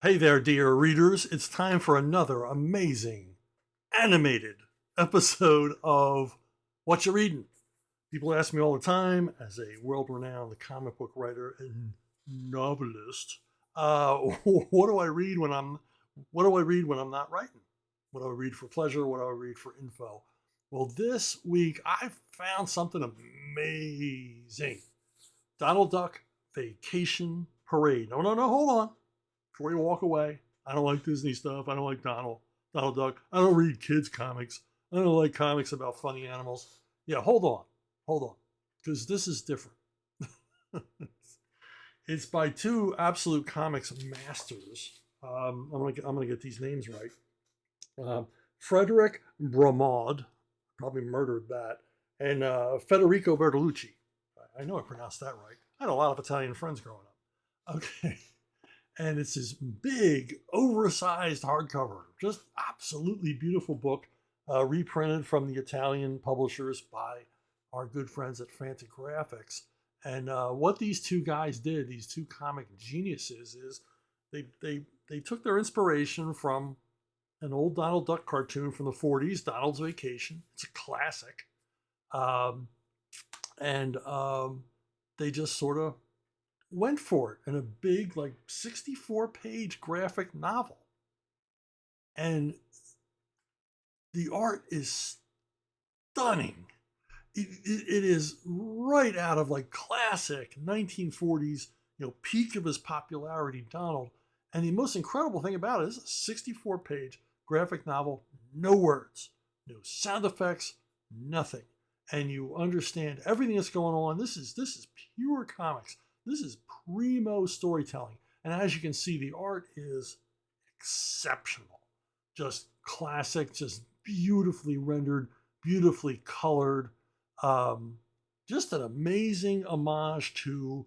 Hey there, dear readers. It's time for another amazing animated episode of Whatcha Readin. People ask me all the time, as a world-renowned comic book writer and novelist, what do I read when I'm not writing? What do I read for pleasure? What do I read for info? Well, this week I found something amazing. Donald Duck Vacation Parade. No, hold on. Before you walk away, I don't like Disney stuff. I don't like Donald Duck. I don't read kids' comics. I don't like comics about funny animals. Yeah, hold on, because this is different. It's by two absolute comics masters. I'm gonna get these names right. Frederick Bramaud, probably murdered that, and Federico Bertolucci. I know I pronounced that right. I had a lot of Italian friends growing up. Okay. And it's this big, oversized hardcover, just absolutely beautiful book, reprinted from the Italian publishers by our good friends at Fantagraphics. And what these two guys did, these two comic geniuses, is they took their inspiration from an old Donald Duck cartoon from the 40s, Donald's Vacation. It's a classic. Um, and they just sort of went for it in a big, like 64-page graphic novel. And the art is stunning. It is right out of like classic 1940s, peak of his popularity, Donald. And the most incredible thing about it is a 64-page graphic novel, no words, no sound effects, nothing. And you understand everything that's going on. This is pure comics. This is primo storytelling. And as you can see, the art is exceptional. Just classic, just beautifully rendered, beautifully colored. Just an amazing homage to,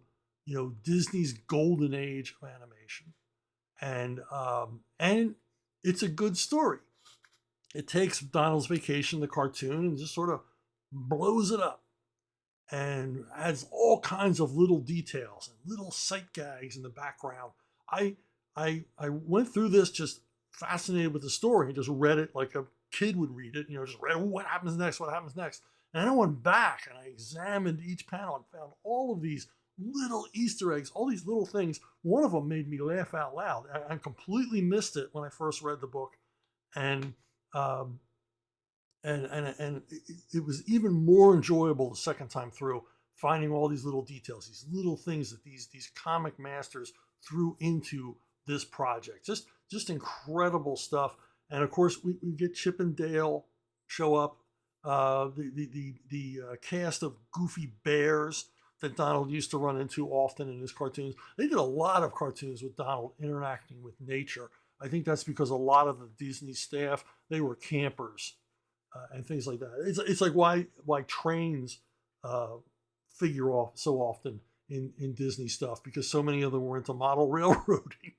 Disney's golden age of animation. And it's a good story. It takes Donald's Vacation, the cartoon, and just sort of blows it up and adds all kinds of little details and little sight gags in the background. I went through this just fascinated with the story and just read it like a kid would read it. Just read what happens next, what happens next. And then I went back and I examined each panel and found all of these little Easter eggs, all these little things. One of them made me laugh out loud. I completely missed it when I first read the book, and um, and it was even more enjoyable the second time through, finding all these little details, these little things that these comic masters threw into this project. Just incredible stuff. And of course, we get Chip and Dale show up. The cast of goofy bears that Donald used to run into often in his cartoons. They did a lot of cartoons with Donald interacting with nature. I think that's because a lot of the Disney staff, they were campers and things like that. It's like why trains figure off so often in Disney stuff, because so many of them were into model railroading.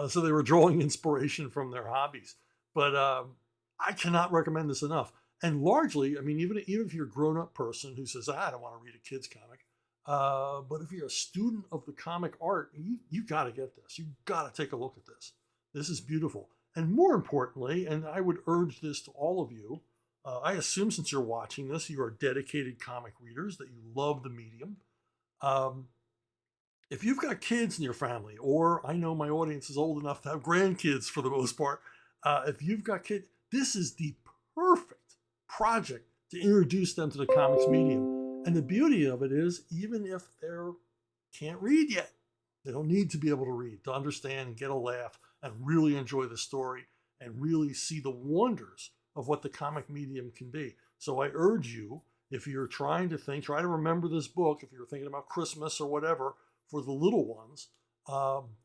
So they were drawing inspiration from their hobbies. But I cannot recommend this enough. And largely, I mean, even if you're a grown-up person who says, I don't want to read a kid's comic, but if you're a student of the comic art, you got to get this. You got to take a look at this. This is beautiful. And more importantly, and I would urge this to all of you, I assume since you're watching this, you are dedicated comic readers, that you love the medium. If you've got kids in your family, or I know my audience is old enough to have grandkids for the most part, if you've got kids, this is the perfect project to introduce them to the comics medium. And the beauty of it is, even if they can't read yet, they don't need to be able to read to understand and get a laugh and really enjoy the story and really see the wonders of what the comic medium can be. So I urge you, if you're try to remember this book, if you're thinking about Christmas or whatever, for the little ones,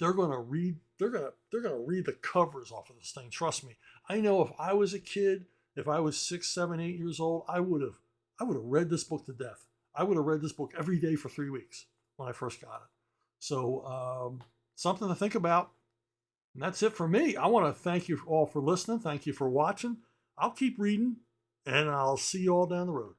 they're going to read the covers off of this thing. Trust me. I know if I was a kid, if I was 6, 7, 8 years old, I would have read this book to death. I would have read this book every day for 3 weeks when I first got it. So something to think about. And that's it for me. I want to thank you all for listening. Thank you for watching. I'll keep reading, and I'll see you all down the road.